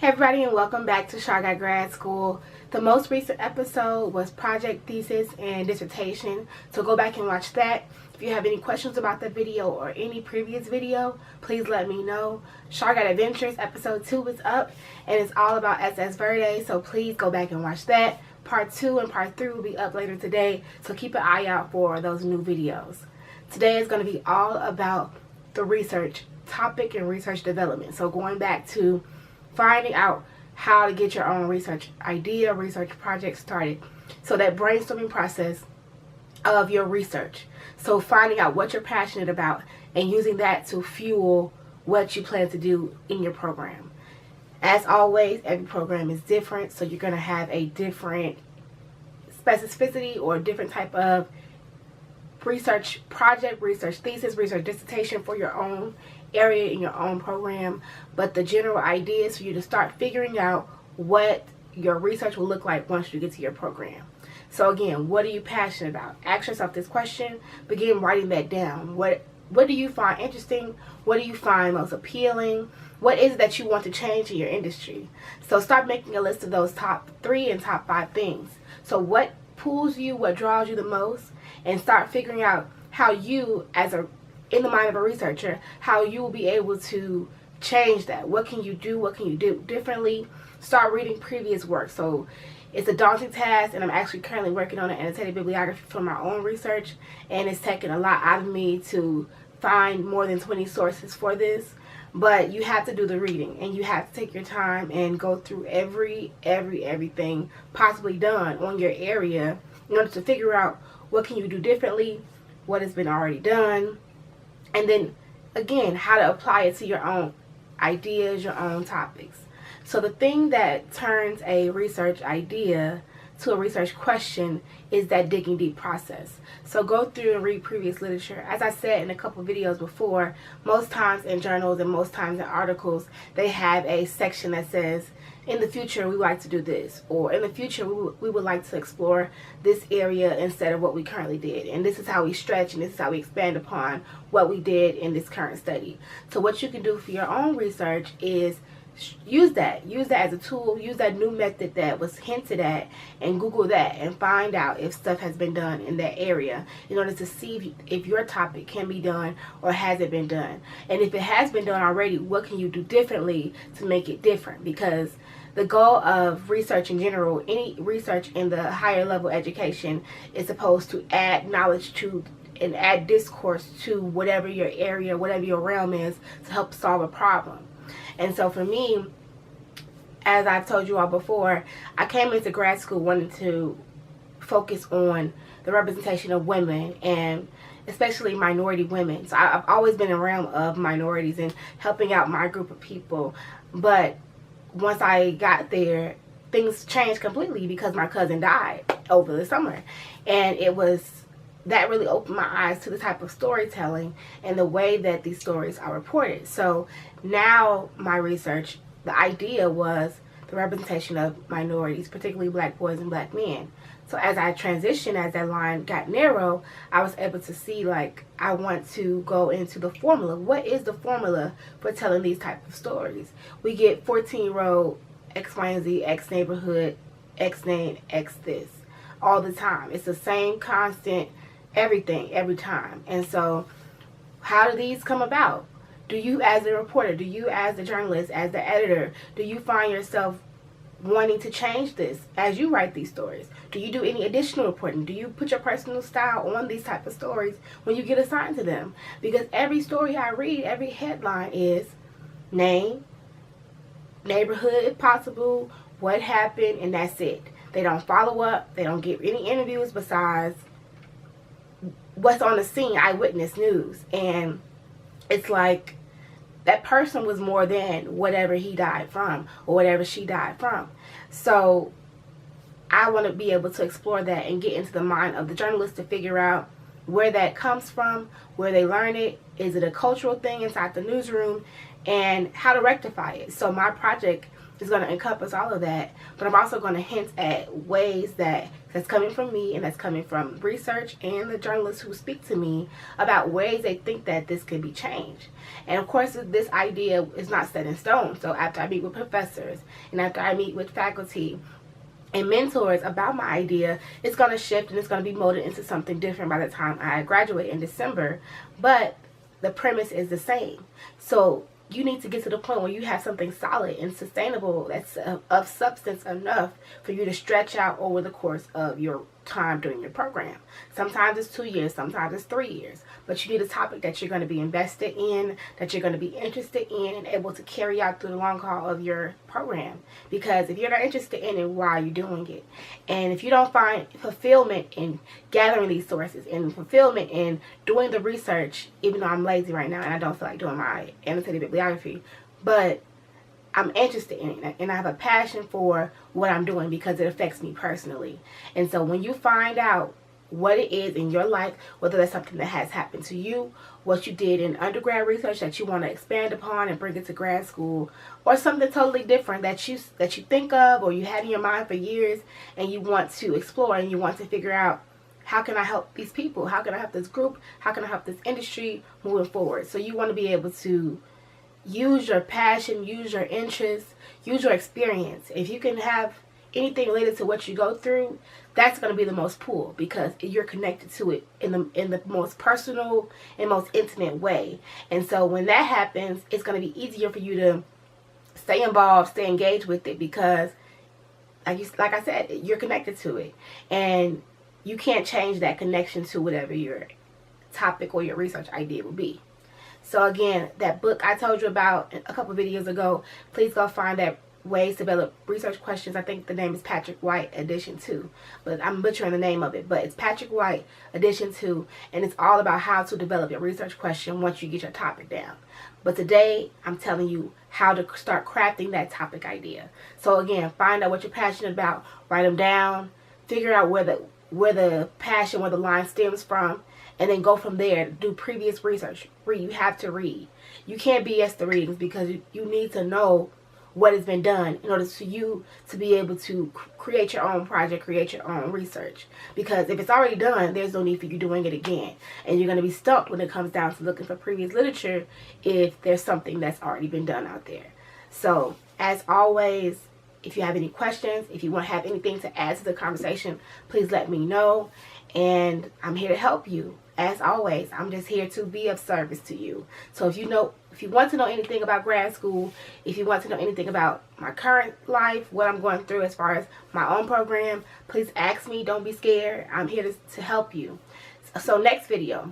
Hey everybody, and welcome back to Char'Nese Grad School. The most recent episode was project thesis and dissertation, so go back and watch that. If you have any questions about the video or any previous video, please let me know. Char'Nese Adventures episode 2 is up, and it's all about SS Verde, so please go back and watch that. Part 2 and Part 3 will be up later today, so keep an eye out for those new videos. Today is going to be all about the research topic and research development. So going back to finding out how to get your own research idea, research project started. So that brainstorming process of your research. So finding out what you're passionate about and using that to fuel what you plan to do in your program. As always, every program is different, so you're going to have a different specificity or a different type of research project, research thesis, research dissertation for your own area in your own program. But the general idea is for you to start figuring out what your research will look like once you get to your program. So again, what are you passionate about? Ask yourself this question. Begin writing that down. What do you find interesting? What do you find most appealing? What is it that you want to change in your industry? So start making a list of those top 3 and top 5 things. So what pulls you, what draws you the most, and start figuring out how you, in the mind of a researcher, how you will be able to change that. What can you do? What can you do differently? Start reading previous work. So it's a daunting task, and I'm actually currently working on an annotated bibliography for my own research, and it's taken a lot out of me to find more than 20 sources for this. But you have to do the reading, and you have to take your time and go through everything possibly done on your area in order to figure out what can you do differently, what has been already done, and then again, how to apply it to your own ideas, your own topics. So the thing that turns a research idea to a research question is that digging deep process. So go through and read previous literature. As I said in a couple videos before, most times in journals and most times in articles, they have a section that says, in the future we would like to do this, or in the future we would like to explore this area instead of what we currently did, and this is how we stretch and this is how we expand upon what we did in this current study. So what you can do for your own research is use that as a tool, use that new method that was hinted at, and Google that and find out if stuff has been done in that area in order to see if your topic can be done or has it been done. And if it has been done already, what can you do differently to make it different? Because the goal of research in general, any research in the higher level education, is supposed to add knowledge to and add discourse to whatever your area, whatever your realm is, to help solve a problem. And so for me, as I've told you all before, I came into grad school wanting to focus on the representation of women, and especially minority women. So I've always been in the realm of minorities and helping out my group of people. But once I got there, things changed completely because my cousin died over the summer. And that really opened my eyes to the type of storytelling and the way that these stories are reported. So now my research, the idea was the representation of minorities, particularly black boys and black men. So as I transitioned, as that line got narrow, I was able to see, like, I want to go into the formula. What is the formula for telling these type of stories? We get 14-year-old X, Y, and Z, X neighborhood, X name, X this, all the time. It's the same constant everything every time. And so how do these come about? Do you, as a reporter, do you as the journalist, as the editor, do you find yourself wanting to change this as you write these stories? Do you do any additional reporting? Do you put your personal style on these type of stories when you get assigned to them? Because every story I read, every headline is name, neighborhood if possible, what happened, and that's it. They don't follow up. They don't get any interviews besides what's on the scene, eyewitness news. And it's like that person was more than whatever he died from or whatever she died from. So I want to be able to explore that and get into the mind of the journalist to figure out where that comes from, where they learn it, is it a cultural thing inside the newsroom, and how to rectify it. So my project is going to encompass all of that, but I'm also going to hint at ways that's coming from me and that's coming from research and the journalists who speak to me about ways they think that this can be changed. And of course, this idea is not set in stone. So after I meet with professors and after I meet with faculty and mentors about my idea, it's going to shift and it's going to be molded into something different by the time I graduate in December. But the premise is the same. So you need to get to the point where you have something solid and sustainable that's of substance enough for you to stretch out over the course of your time during your program. Sometimes it's 2 years, sometimes it's 3 years, but you need a topic that you're going to be invested in, that you're going to be interested in and able to carry out through the long haul of your program. Because if you're not interested in it, why are you doing it? And if you don't find fulfillment in gathering these sources and fulfillment in doing the research, even though I'm lazy right now and I don't feel like doing my annotated bibliography, but I'm interested in it and I have a passion for what I'm doing because it affects me personally. And so when you find out what it is in your life, whether that's something that has happened to you, what you did in undergrad research that you want to expand upon and bring it to grad school, or something totally different that you think of or you had in your mind for years and you want to explore and you want to figure out, how can I help these people? How can I help this group? How can I help this industry moving forward? So you want to be able to use your passion, use your interest, use your experience. If you can have anything related to what you go through, that's going to be the most pull because you're connected to it in the most personal and most intimate way. And so when that happens, it's going to be easier for you to stay involved, stay engaged with it because, like I said, you're connected to it. And you can't change that connection to whatever your topic or your research idea will be. So again, that book I told you about a couple videos ago, please go find that, Ways to Develop Research Questions. I think the name is Patrick White Edition 2, but I'm butchering the name of it. But it's Patrick White Edition 2, and it's all about how to develop your research question once you get your topic down. But today, I'm telling you how to start crafting that topic idea. So again, find out what you're passionate about, write them down, figure out where the passion, where the line stems from, and then go from there. Do previous research. Read. You have to read. You can't BS the readings because you need to know what has been done in order for you to be able to create your own project, create your own research. Because if it's already done, there's no need for you doing it again. And you're going to be stumped when it comes down to looking for previous literature if there's something that's already been done out there. So, as always, if you have any questions, if you want to have anything to add to the conversation, please let me know. And I'm here to help you. As always, I'm just here to be of service to you. So if you want to know anything about grad school, if you want to know anything about my current life, what I'm going through as far as my own program, please ask me. Don't be scared. I'm here to help you. So next video,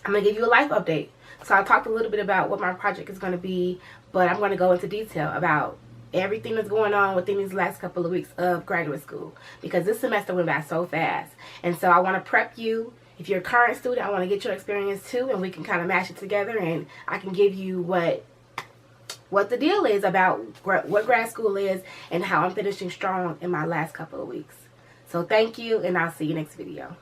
I'm going to give you a life update. So I talked a little bit about what my project is going to be, but I'm going to go into detail about everything that's going on within these last couple of weeks of graduate school, because this semester went by so fast. And so I want to prep you. If you're a current student, I want to get your experience too, and we can kind of mash it together, and I can give you what the deal is about what grad school is and how I'm finishing strong in my last couple of weeks. So thank you, and I'll see you next video.